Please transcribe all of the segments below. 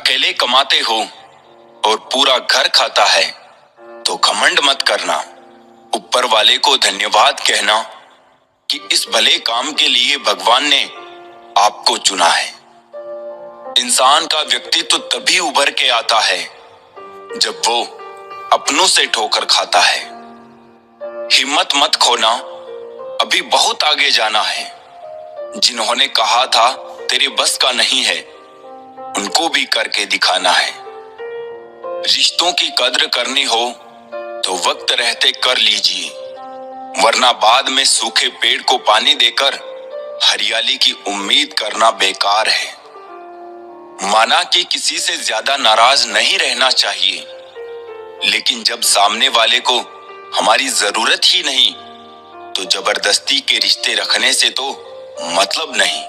अकेले कमाते हो और पूरा घर खाता है तो घमंड मत करना। ऊपर वाले को धन्यवाद कहना कि इस भले काम के लिए भगवान ने आपको चुना है। इंसान का व्यक्तित्व तभी उभर के आता है जब वो अपनों से ठोकर खाता है। हिम्मत मत खोना, अभी बहुत आगे जाना है। जिन्होंने कहा था तेरे बस का नहीं है, उनको भी करके दिखाना है। रिश्तों की कद्र करनी हो तो वक्त रहते कर लीजिए, वरना बाद में सूखे पेड़ को पानी देकर हरियाली की उम्मीद करना बेकार है। माना कि किसी से ज्यादा नाराज नहीं रहना चाहिए, लेकिन जब सामने वाले को हमारी जरूरत ही नहीं तो जबरदस्ती के रिश्ते रखने से तो मतलब नहीं।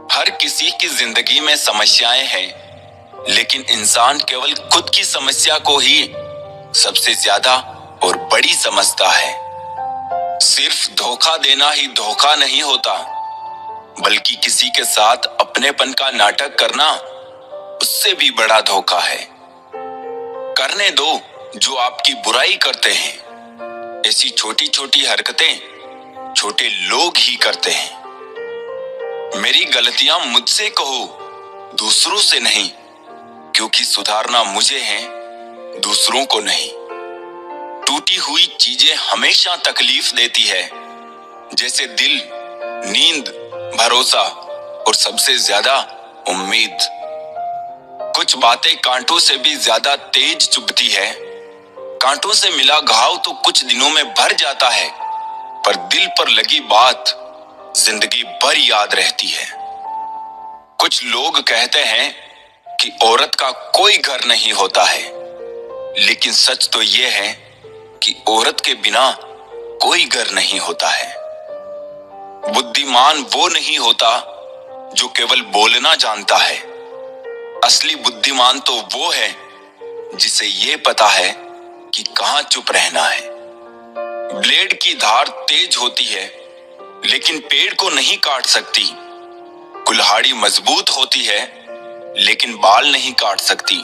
हर किसी की जिंदगी में समस्याएं हैं, लेकिन इंसान केवल खुद की समस्या को ही सबसे ज्यादा और बड़ी समझता है। सिर्फ धोखा देना ही धोखा नहीं होता, बल्कि किसी के साथ अपनेपन का नाटक करना उससे भी बड़ा धोखा है। करने दो जो आपकी बुराई करते हैं। ऐसी छोटी छोटी हरकतें छोटे लोग ही करते हैं। मेरी गलतियां मुझसे कहो, दूसरों से नहीं, क्योंकि सुधारना मुझे है, दूसरों को नहीं। टूटी हुई चीजें हमेशा तकलीफ देती है, जैसे दिल, नींद, भरोसा और सबसे ज्यादा उम्मीद। कुछ बातें कांटों से भी ज्यादा तेज चुभती है। कांटों से मिला घाव तो कुछ दिनों में भर जाता है, पर दिल पर लगी बात जिंदगी भर याद रहती है। कुछ लोग कहते हैं कि औरत का कोई घर नहीं होता है, लेकिन सच तो यह है कि औरत के बिना कोई घर नहीं होता है। बुद्धिमान वो नहीं होता जो केवल बोलना जानता है। असली बुद्धिमान तो वो है जिसे ये पता है कि कहां चुप रहना है। ब्लेड की धार तेज होती है, लेकिन पेड़ को नहीं काट सकती। कुल्हाड़ी मजबूत होती है, लेकिन बाल नहीं काट सकती।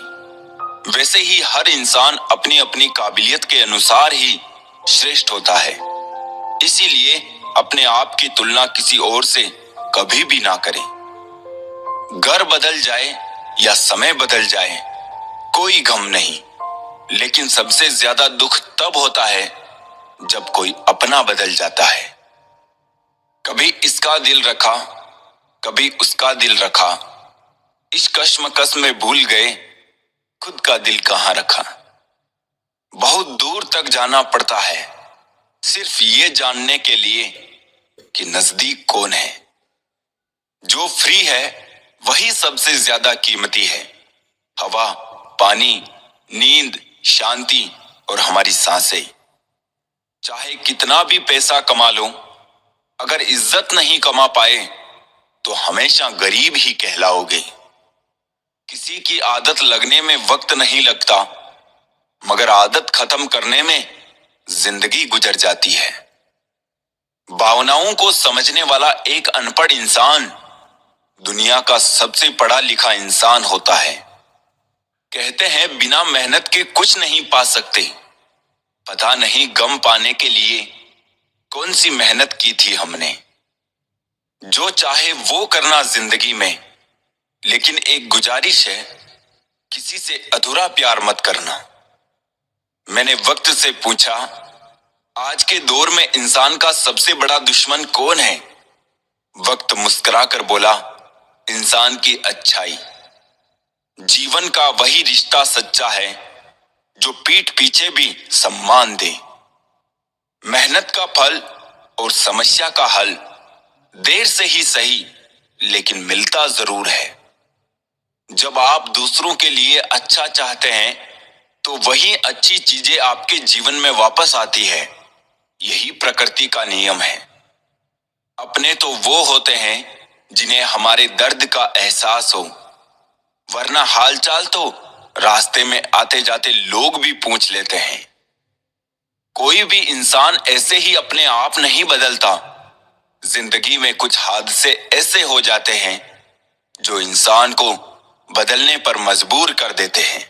वैसे ही हर इंसान अपनी अपनी काबिलियत के अनुसार ही श्रेष्ठ होता है। इसीलिए अपने आप की तुलना किसी और से कभी भी ना करें। घर बदल जाए या समय बदल जाए, कोई गम नहीं, लेकिन सबसे ज्यादा दुख तब होता है जब कोई अपना बदल जाता है। कभी इसका दिल रखा, कभी उसका दिल रखा, इस कश्मकश में भूल गए खुद का दिल कहां रखा। बहुत दूर तक जाना पड़ता है सिर्फ ये जानने के लिए कि नजदीक कौन है। जो फ्री है वही सबसे ज्यादा कीमती है। हवा, पानी, नींद, शांति और हमारी सांसें। चाहे कितना भी पैसा कमा लो, अगर इज्जत नहीं कमा पाए तो हमेशा गरीब ही कहलाओगे। किसी की आदत लगने में वक्त नहीं लगता, मगर आदत खत्म करने में जिंदगी गुजर जाती है। भावनाओं को समझने वाला एक अनपढ़ इंसान दुनिया का सबसे पढ़ा लिखा इंसान होता है। कहते हैं बिना मेहनत के कुछ नहीं पा सकते। पता नहीं गम पाने के लिए कौन सी मेहनत की थी हमने। जो चाहे वो करना जिंदगी में, लेकिन एक गुजारिश है, किसी से अधूरा प्यार मत करना। मैंने वक्त से पूछा, आज के दौर में इंसान का सबसे बड़ा दुश्मन कौन है? वक्त मुस्कुराकर बोला, इंसान की अच्छाई। जीवन का वही रिश्ता सच्चा है जो पीठ पीछे भी सम्मान दे। मेहनत का फल और समस्या का हल देर से ही सही, लेकिन मिलता जरूर है। जब आप दूसरों के लिए अच्छा चाहते हैं तो वही अच्छी चीजें आपके जीवन में वापस आती है। यही प्रकृति का नियम है। अपने तो वो होते हैं जिन्हें हमारे दर्द का एहसास हो, वरना हालचाल तो रास्ते में आते जाते लोग भी पूछ लेते हैं। कोई भी इंसान ऐसे ही अपने आप नहीं बदलता। जिंदगी में कुछ हादसे ऐसे हो जाते हैं जो इंसान को बदलने पर मजबूर कर देते हैं।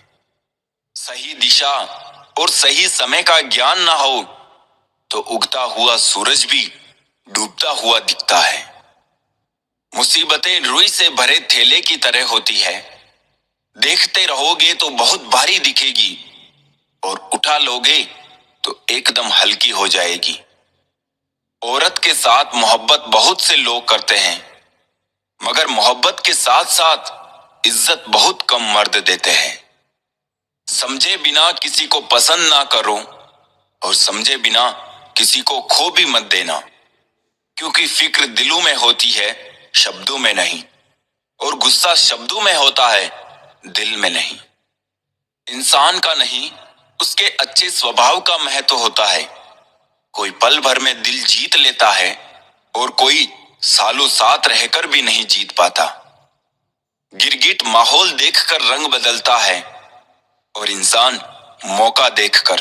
सही दिशा और सही समय का ज्ञान ना हो तो उगता हुआ सूरज भी डूबता हुआ दिखता है। मुसीबतें रुई से भरे थैले की तरह होती है। देखते रहोगे तो बहुत भारी दिखेगी और उठा लोगे तो एकदम हल्की हो जाएगी। औरत के साथ मोहब्बत बहुत से लोग करते हैं, मगर मोहब्बत के साथ साथ इज्जत बहुत कम मर्द देते हैं। समझे बिना किसी को पसंद ना करो और समझे बिना किसी को खो भी मत देना, क्योंकि फिक्र दिलों में होती है, शब्दों में नहीं, और गुस्सा शब्दों में होता है, दिल में नहीं। इंसान का नहीं, उसके अच्छे स्वभाव का महत्व होता है। कोई पल भर में दिल जीत लेता है और कोई सालों साथ रहकर भी नहीं जीत पाता। गिरगिट माहौल देखकर रंग बदलता है और इंसान मौका देखकर।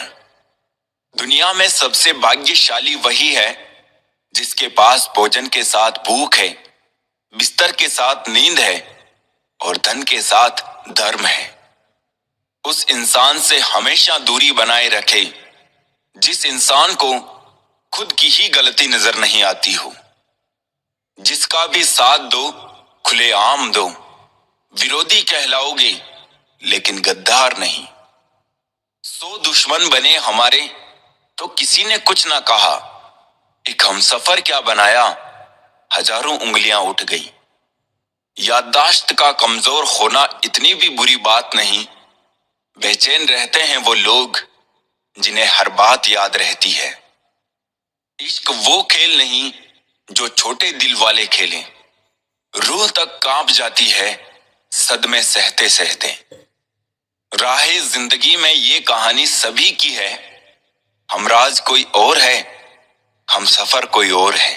दुनिया में सबसे भाग्यशाली वही है जिसके पास भोजन के साथ भूख है, बिस्तर के साथ नींद है और धन के साथ धर्म है। उस इंसान से हमेशा दूरी बनाए रखे जिस इंसान को खुद की ही गलती नजर नहीं आती हो। जिसका भी साथ दो खुलेआम दो, विरोधी कहलाओगे लेकिन गद्दार नहीं। 100 दुश्मन बने हमारे तो किसी ने कुछ ना कहा, एक हमसफर क्या बनाया, हजारों उंगलियां उठ गई। याददाश्त का कमजोर होना इतनी भी बुरी बात नहीं। बेचैन रहते हैं वो लोग जिन्हें हर बात याद रहती है। इश्क वो खेल नहीं जो छोटे दिल वाले खेलें, रूह तक कांप जाती है सदमे सहते सहते। राहे जिंदगी में ये कहानी सभी की है, हमराज कोई और है, हम सफर कोई और है।